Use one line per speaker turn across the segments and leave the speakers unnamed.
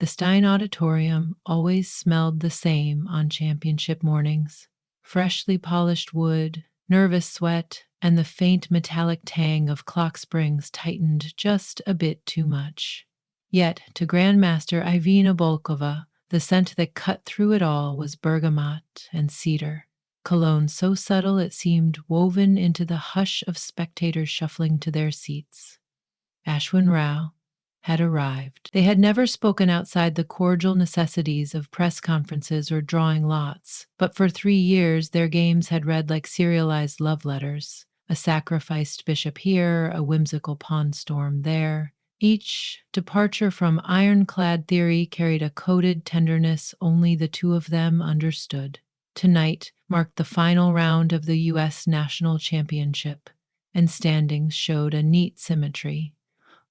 The Stein Auditorium always smelled the same on championship mornings: freshly polished wood, nervous sweat, and the faint metallic tang of clock springs tightened just a bit too much. Yet, to Grandmaster Ivina Volkova, the scent that cut through it all was bergamot and cedar, cologne so subtle it seemed woven into the hush of spectators shuffling to their seats. Ashwin Rao had arrived. They had never spoken outside the cordial necessities of press conferences or drawing lots, but for 3 years their games had read like serialized love letters: a sacrificed bishop here, a whimsical pawn storm there. Each departure from ironclad theory carried a coded tenderness only the two of them understood. Tonight marked the final round of the U.S. National Championship, and standings showed a neat symmetry.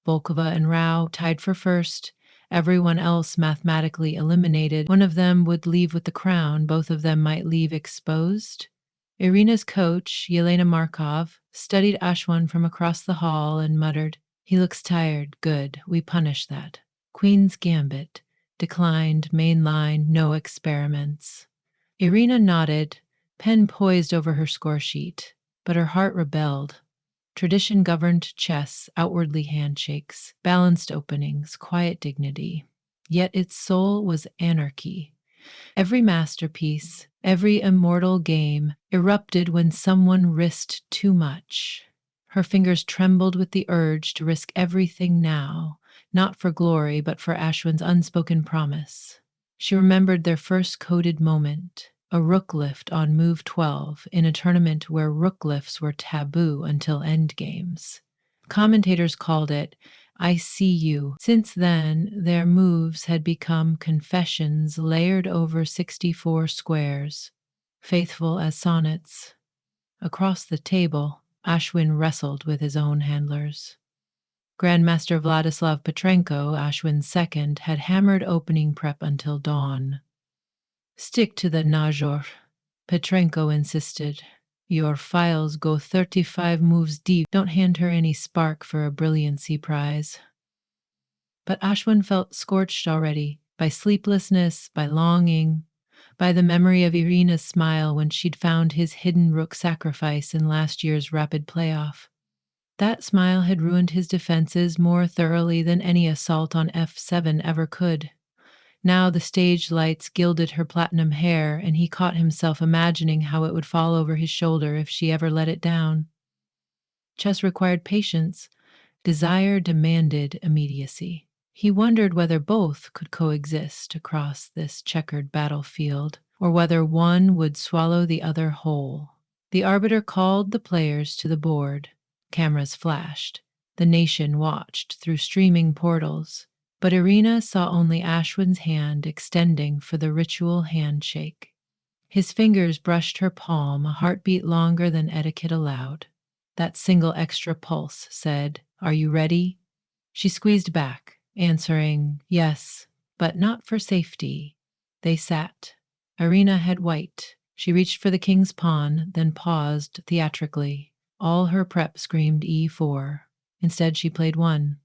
Volkova and Rao tied for first, everyone else mathematically eliminated. One of them would leave with the crown, both of them might leave exposed. Irina's coach, Yelena Markov, studied Ashwan from across the hall and muttered, "He looks tired. Good, we punish that." Queen's Gambit. Declined, main line, no experiments. Irina nodded, pen poised over her score sheet, but her heart rebelled. Tradition governed chess, outwardly handshakes, balanced openings, quiet dignity. Yet its soul was anarchy. Every masterpiece, every immortal game erupted when someone risked too much. Her fingers trembled with the urge to risk everything now, not for glory, but for Ashwin's unspoken promise. She remembered their first coded moment, a rook lift on move 12 in a tournament where rook lifts were taboo until endgames. Commentators called it "I see you." Since then, their moves had become confessions layered over 64 squares, faithful as sonnets. Across the table, Ashwin wrestled with his own handlers. Grandmaster Vladislav Petrenko, Ashwin's second, had hammered opening prep until dawn. "Stick to the Najor," Petrenko insisted. "Your files go 35 moves deep. Don't hand her any spark for a brilliancy prize." But Ashwin felt scorched already, by sleeplessness, by longing, by the memory of Irina's smile when she'd found his hidden rook sacrifice in last year's rapid playoff. That smile had ruined his defenses more thoroughly than any assault on f7 ever could. Now the stage lights gilded her platinum hair, and he caught himself imagining how it would fall over his shoulder if she ever let it down. Chess required patience. Desire demanded immediacy. He wondered whether both could coexist across this checkered battlefield, or whether one would swallow the other whole. The arbiter called the players to the board. Cameras flashed. The nation watched through streaming portals. But Irina saw only Ashwin's hand extending for the ritual handshake. His fingers brushed her palm a heartbeat longer than etiquette allowed. That single extra pulse said, "Are you ready?" She squeezed back, answering, "Yes, but not for safety." They sat. Irina had white. She reached for the king's pawn, then paused theatrically. All her prep screamed e4. Instead, she played one.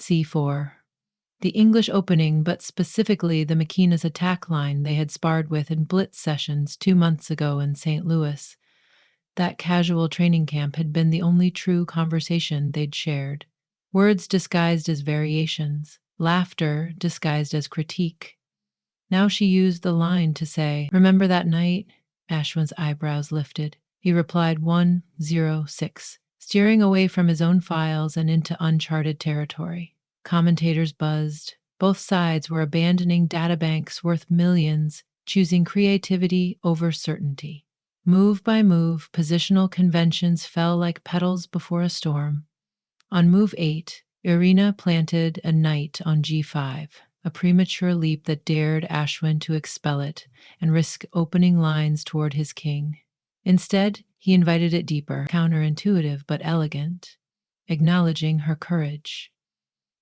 c4. The English opening, but specifically the Makina's attack line they had sparred with in blitz sessions 2 months ago in St. Louis. That casual training camp had been the only true conversation they'd shared. Words disguised as variations, laughter disguised as critique. Now she used the line to say, "Remember that night?" Ashwin's eyebrows lifted. He replied 106, steering away from his own files and into uncharted territory. Commentators buzzed. Both sides were abandoning databanks worth millions, choosing creativity over certainty. Move by move, positional conventions fell like petals before a storm. On move 8, Irina planted a knight on g5, a premature leap that dared Ashwin to expel it and risk opening lines toward his king. Instead, he invited it deeper, counterintuitive but elegant, acknowledging her courage.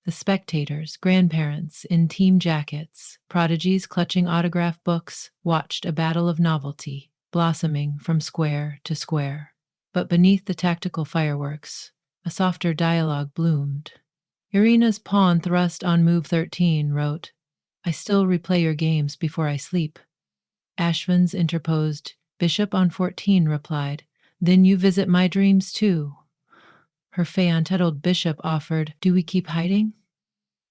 The spectators, grandparents in team jackets, prodigies clutching autograph books, watched a battle of novelty, blossoming from square to square. But beneath the tactical fireworks, a softer dialogue bloomed. Irina's pawn thrust on move 13 wrote, I still replay your games before I sleep. Ashvin's interposed. Bishop on 14 replied. Then you visit my dreams too. Her fey-untitled bishop offered. Do we keep hiding?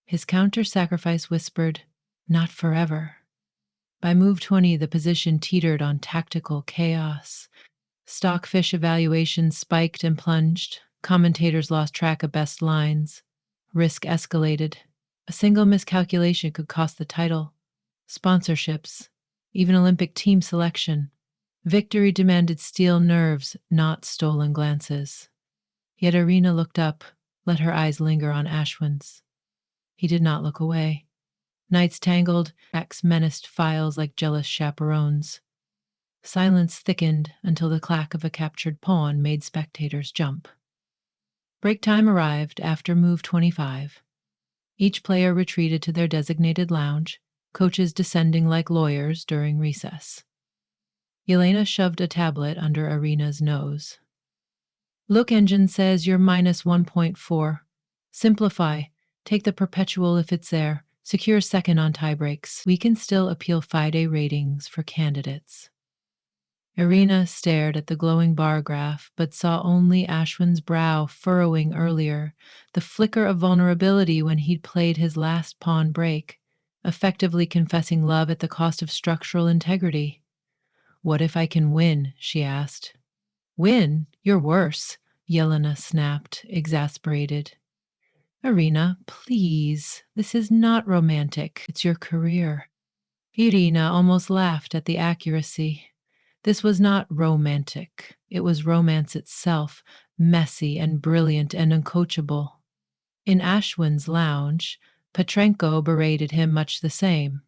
His counter-sacrifice whispered. Not forever. By move 20, the position teetered on tactical chaos. Stockfish evaluations spiked and plunged. Commentators lost track of best lines. Risk escalated. A single miscalculation could cost the title, sponsorships, even Olympic team selection. Victory demanded steel nerves, not stolen glances. Yet Irina looked up, let her eyes linger on Ashwin's. He did not look away. Knights tangled, backs menaced files like jealous chaperones. Silence thickened until the clack of a captured pawn made spectators jump. Break time arrived after move 25. Each player retreated to their designated lounge, coaches descending like lawyers during recess. Yelena shoved a tablet under Irina's nose. Look, engine says you're minus 1.4. Simplify. Take the perpetual if it's there. Secure second on tiebreaks. We can still appeal FIDE ratings for candidates. Irina stared at the glowing bar graph, but saw only Ashwin's brow furrowing earlier, the flicker of vulnerability when he'd played his last pawn break, effectively confessing love at the cost of structural integrity. What if I can win? She asked. Win? You're worse, Yelena snapped, exasperated. Irina, please, this is not romantic. It's your career. Irina almost laughed at the accuracy. This was not romantic. It was romance itself, messy and brilliant and uncoachable. In Ashwin's lounge, Petrenko berated him much the same.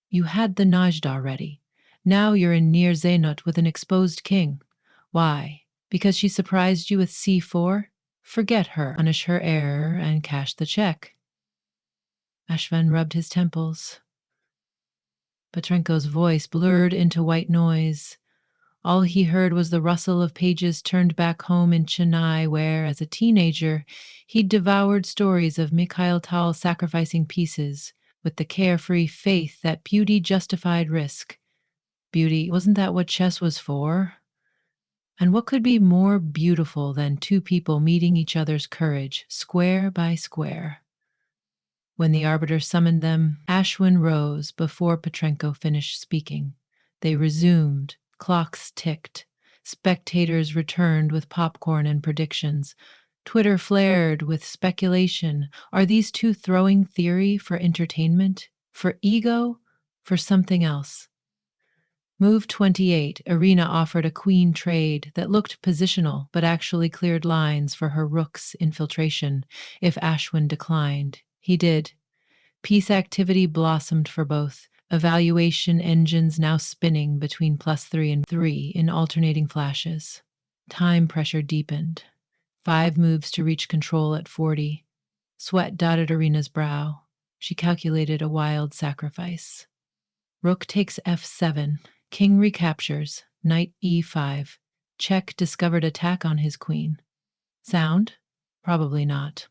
You had the Najd already. Now you're in near Zenut with an exposed king. Why? Because she surprised you with c4? Forget her, punish her error, and cash the check. Ashvin rubbed his temples. Petrenko's voice blurred into white noise. All he heard was the rustle of pages turned back home in Chennai, where, as a teenager, he'd devoured stories of Mikhail Tal sacrificing pieces with the carefree faith that beauty justified risk. Beauty, wasn't that what chess was for? And what could be more beautiful than two people meeting each other's courage, square by square? When the arbiter summoned them, Ashwin rose before Petrenko finished speaking. They resumed. Clocks ticked. Spectators returned with popcorn and predictions. Twitter flared with speculation. Are these two throwing theory for entertainment? For ego? For something else? Move 28, Irina offered a queen trade that looked positional but actually cleared lines for her rook's infiltration if Ashwin declined. He did. Peace activity blossomed for both, evaluation engines now spinning between +3 and 3 in alternating flashes. Time pressure deepened. 5 moves to reach control at 40. Sweat dotted Irina's brow. She calculated a wild sacrifice. Rook takes f7. King recaptures. Knight e5. Check discovered attack on his queen. Sound? Probably not.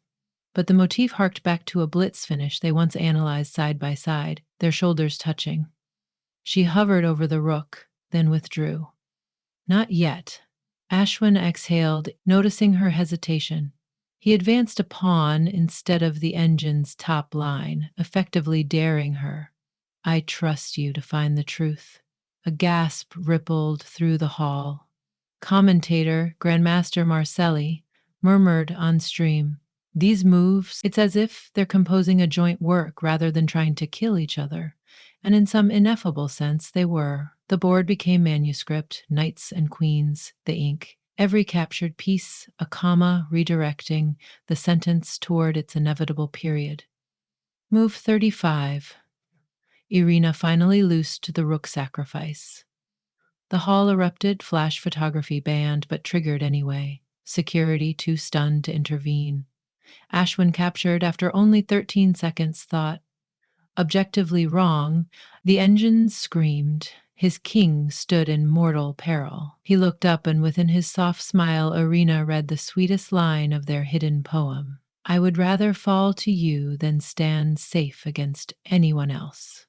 But the motif harked back to a blitz finish they once analyzed side by side, their shoulders touching. She hovered over the rook, then withdrew. Not yet. Ashwin exhaled, noticing her hesitation. He advanced a pawn instead of the engine's top line, effectively daring her. I trust you to find the truth. A gasp rippled through the hall. Commentator, Grandmaster Marcelli, murmured on stream. These moves, it's as if they're composing a joint work rather than trying to kill each other. And in some ineffable sense, they were. The board became manuscript, knights and queens, the ink. Every captured piece, a comma redirecting the sentence toward its inevitable period. Move 35. Irina finally loosed the rook sacrifice. The hall erupted, flash photography banned, but triggered anyway. Security too stunned to intervene. Ashwin captured after only 13 seconds thought. Objectively wrong, the engine screamed. His king stood in mortal peril. He looked up, and within his soft smile Irina read the sweetest line of their hidden poem. I would rather fall to you than stand safe against anyone else.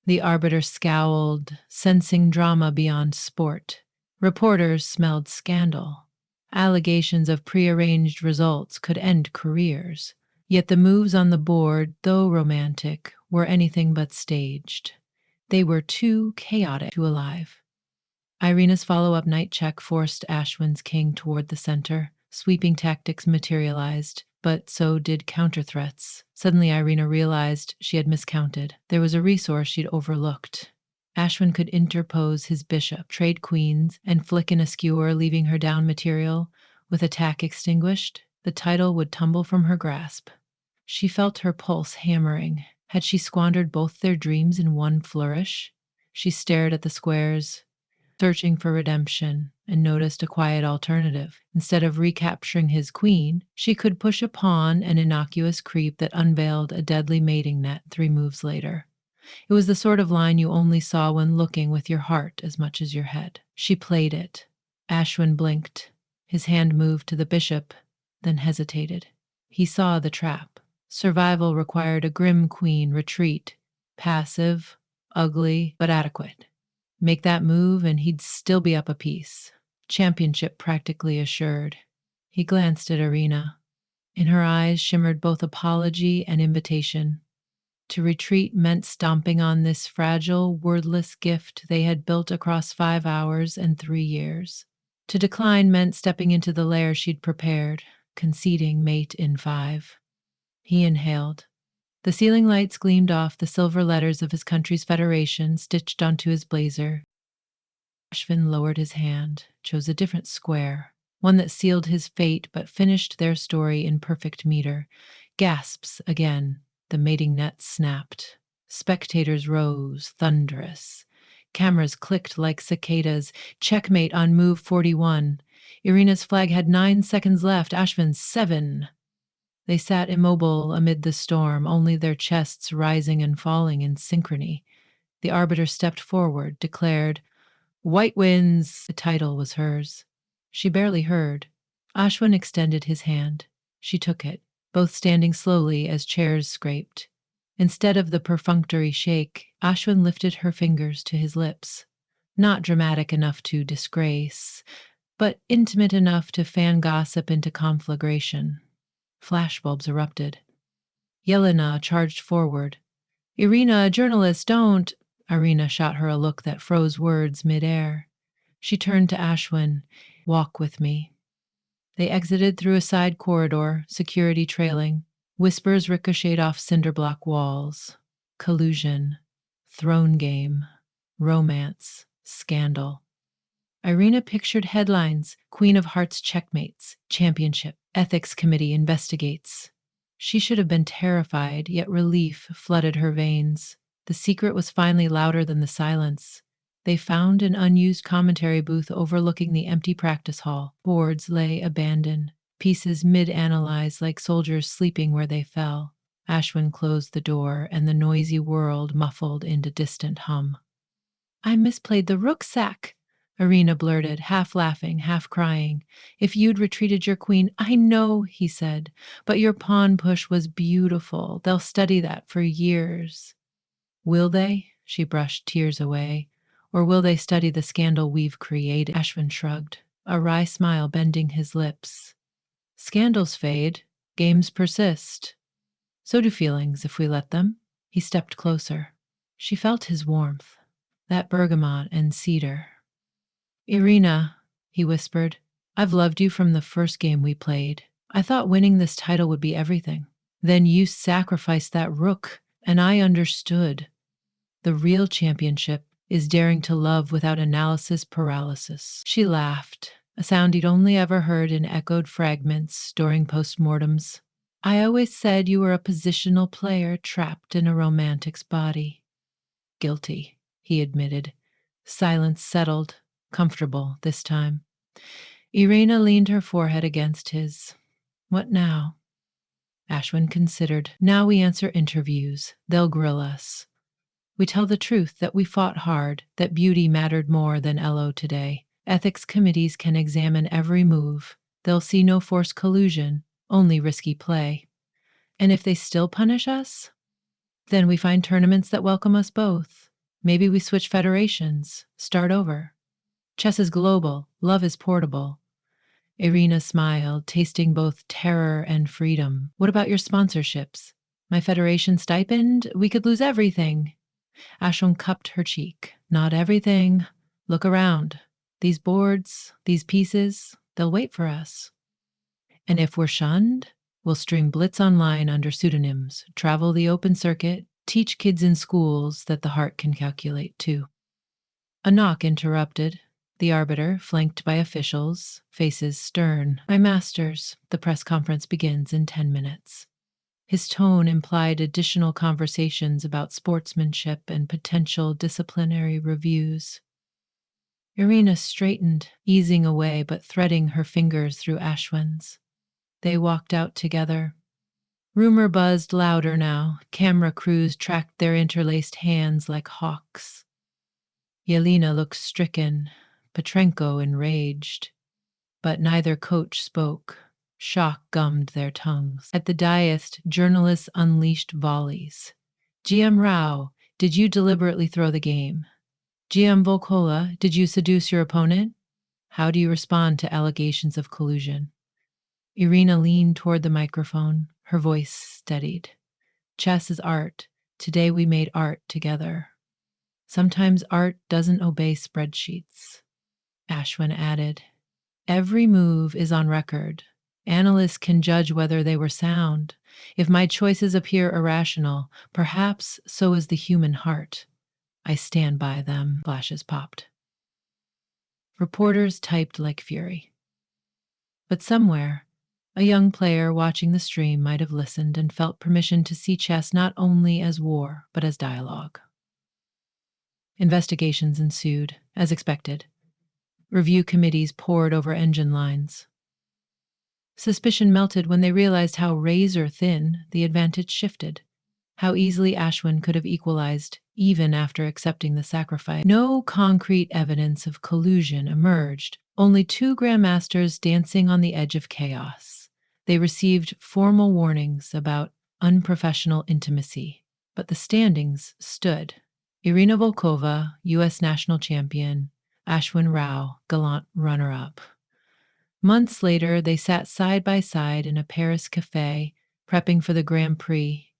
The arbiter scowled, sensing drama beyond sport. Reporters smelled scandal. Allegations of prearranged results could end careers. Yet the moves on the board, though romantic, were anything but staged. They were too chaotic to alive. Irina's follow-up night check forced Ashwin's king toward the center. Sweeping tactics materialized, but so did counter-threats. Suddenly Irina realized she had miscounted. There was a resource she'd overlooked. Ashwin could interpose his bishop, trade queens, and flick in a skewer, leaving her down material. With attack extinguished, the title would tumble from her grasp. She felt her pulse hammering. Had she squandered both their dreams in one flourish? She stared at the squares, searching for redemption, and noticed a quiet alternative. Instead of recapturing his queen, she could push a pawn, an innocuous creep that unveiled a deadly mating net 3 moves later. It was the sort of line you only saw when looking with your heart as much as your head. She played it. Ashwin blinked. His hand moved to the bishop, then hesitated. He saw the trap. Survival required a grim queen retreat. Passive, ugly, but adequate. Make that move and he'd still be up a piece. Championship practically assured. He glanced at Irina. In her eyes shimmered both apology and invitation. To retreat meant stomping on this fragile, wordless gift they had built across 5 hours and 3 years. To decline meant stepping into the lair she'd prepared, conceding mate in 5. He inhaled. The ceiling lights gleamed off the silver letters of his country's federation stitched onto his blazer. Ashwin lowered his hand, chose a different square, one that sealed his fate but finished their story in perfect meter. Gasps again. The mating net snapped. Spectators rose, thunderous. Cameras clicked like cicadas. Checkmate on move 41. Irina's flag had 9 seconds left. Ashwin's 7. They sat immobile amid the storm, only their chests rising and falling in synchrony. The arbiter stepped forward, declared, "White wins." The title was hers. She barely heard. Ashwin extended his hand. She took it, both standing slowly as chairs scraped. Instead of the perfunctory shake, Ashwin lifted her fingers to his lips. Not dramatic enough to disgrace, but intimate enough to fan gossip into conflagration. Flashbulbs erupted. Yelena charged forward. "Irina, a journalist, don't!" Irina shot her a look that froze words midair. She turned to Ashwin. "Walk with me." They exited through a side corridor, security trailing. Whispers ricocheted off cinderblock walls. Collusion. Throne game. Romance. Scandal. Irina pictured headlines: Queen of Hearts checkmates, championship, ethics committee investigates. She should have been terrified, yet relief flooded her veins. The secret was finally louder than the silence. They found an unused commentary booth overlooking the empty practice hall. Boards lay abandoned, pieces mid-analyzed like soldiers sleeping where they fell. Ashwin closed the door, and the noisy world muffled into distant hum. "I misplayed the rucksack," Irina blurted, half laughing, half crying. "If you'd retreated your queen—" "I know," he said, "but your pawn push was beautiful. They'll study that for years." "Will they?" She brushed tears away. "Or will they study the scandal we've created?" Ashwin shrugged, a wry smile bending his lips. "Scandals fade. Games persist. So do feelings if we let them." He stepped closer. She felt his warmth, that bergamot and cedar. "Irina," he whispered, "I've loved you from the first game we played. I thought winning this title would be everything. Then you sacrificed that rook, and I understood. The real championship is daring to love without analysis paralysis." She laughed, a sound he'd only ever heard in echoed fragments during postmortems. "I always said you were a positional player trapped in a romantic's body." "Guilty," he admitted. Silence settled, comfortable this time. Irina leaned her forehead against his. "What now?" Ashwin considered. "Now we answer interviews. They'll grill us. We tell the truth, that we fought hard, that beauty mattered more than Elo today. Ethics committees can examine every move. They'll see no forced collusion, only risky play. And if they still punish us, then we find tournaments that welcome us both. Maybe we switch federations, start over. Chess is global, love is portable. Irina smiled, tasting both terror and freedom. What about your sponsorships? My federation stipend? We could lose everything. Ashwin cupped her cheek. Not everything. Look around. These boards, these pieces, they'll wait for us. And if we're shunned, we'll stream Blitz online under pseudonyms, travel the open circuit, teach kids in schools that the heart can calculate too. A knock interrupted. The arbiter, flanked by officials, faces stern. Grandmasters, the press conference begins in 10 minutes. His tone implied additional conversations about sportsmanship and potential disciplinary reviews. Irina straightened, easing away but threading her fingers through Ashwin's. They walked out together. Rumor buzzed louder now. Camera crews tracked their interlaced hands like hawks. Yelena looked stricken, Petrenko enraged. But neither coach spoke. Shock gummed their tongues. At the dais, journalists unleashed volleys. GM Rao, did you deliberately throw the game? GM Volkola, did you seduce your opponent? How do you respond to allegations of collusion? Irina leaned toward the microphone, her voice steadied. Chess is art. Today we made art together. Sometimes art doesn't obey spreadsheets. Ashwin added, every move is on record. Analysts can judge whether they were sound. If my choices appear irrational, perhaps so is the human heart. I stand by them. Flashes popped. Reporters typed like fury. But somewhere, a young player watching the stream might have listened and felt permission to see chess not only as war, but as dialogue. Investigations ensued, as expected. Review committees pored over engine lines. Suspicion melted when they realized how razor-thin the advantage shifted, how easily Ashwin could have equalized even after accepting the sacrifice. No concrete evidence of collusion emerged, only two grandmasters dancing on the edge of chaos. They received formal warnings about unprofessional intimacy, but the standings stood. Irina Volkova, U.S. national champion, Ashwin Rao, gallant runner-up. Months later, they sat side by side in a Paris cafe, prepping for the Grand Prix.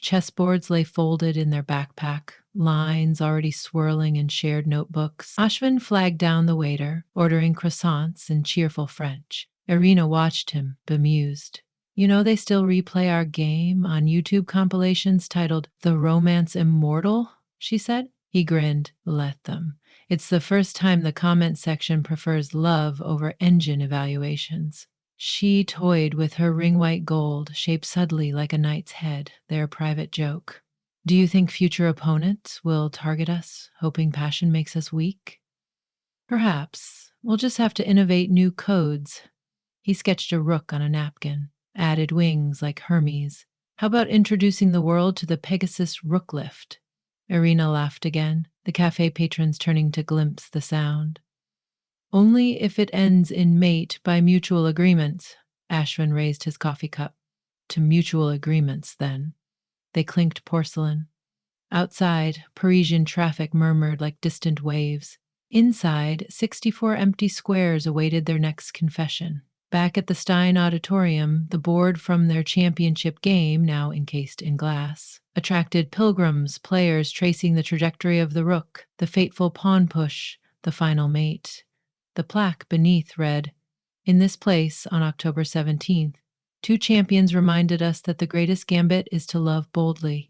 Chessboards lay folded in their backpack, lines already swirling in shared notebooks. Ashwin flagged down the waiter, ordering croissants in cheerful French. Irina watched him, bemused. You know they still replay our game on YouTube compilations titled The Romance Immortal? She said. He grinned. Let them. It's the first time the comment section prefers love over engine evaluations. She toyed with her ring-white gold, shaped subtly like a knight's head, their private joke. Do you think future opponents will target us, hoping passion makes us weak? Perhaps. We'll just have to innovate new codes. He sketched a rook on a napkin, added wings like Hermes. How about introducing the world to the Pegasus rook lift? Irina laughed again, the cafe patrons turning to glimpse the sound. Only if it ends in mate by mutual agreement. Ashwin raised his coffee cup. To mutual agreements, then. They clinked porcelain. Outside, Parisian traffic murmured like distant waves. Inside, 64 empty squares awaited their next confession. Back at the Stein Auditorium, the board from their championship game, now encased in glass, attracted pilgrims, players tracing the trajectory of the rook, the fateful pawn push, the final mate. The plaque beneath read, in this place, on October 17th, two champions reminded us that the greatest gambit is to love boldly.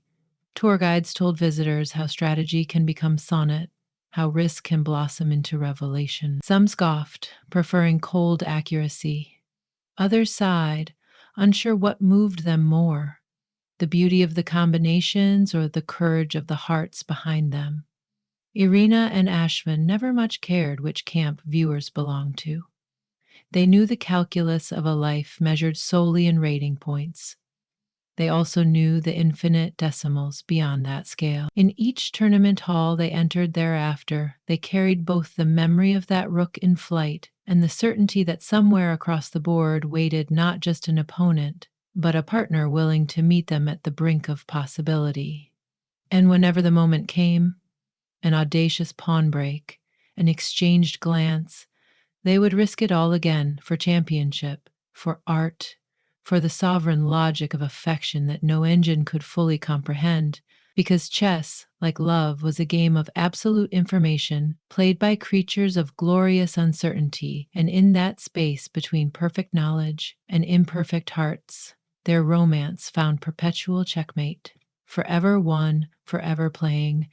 Tour guides told visitors how strategy can become sonnet, how risk can blossom into revelation. Some scoffed, preferring cold accuracy. Others sighed, unsure what moved them more, the beauty of the combinations or the courage of the hearts behind them. Irina and Ashwin never much cared which camp viewers belonged to. They knew the calculus of a life measured solely in rating points. They also knew the infinite decimals beyond that scale. In each tournament hall they entered thereafter, they carried both the memory of that rook in flight and the certainty that somewhere across the board waited not just an opponent, but a partner willing to meet them at the brink of possibility. And whenever the moment came, an audacious pawn break, an exchanged glance, they would risk it all again for championship, for art, for the sovereign logic of affection that no engine could fully comprehend, because chess, like love, was a game of absolute information played by creatures of glorious uncertainty, and in that space between perfect knowledge and imperfect hearts, their romance found perpetual checkmate. Forever one, forever playing,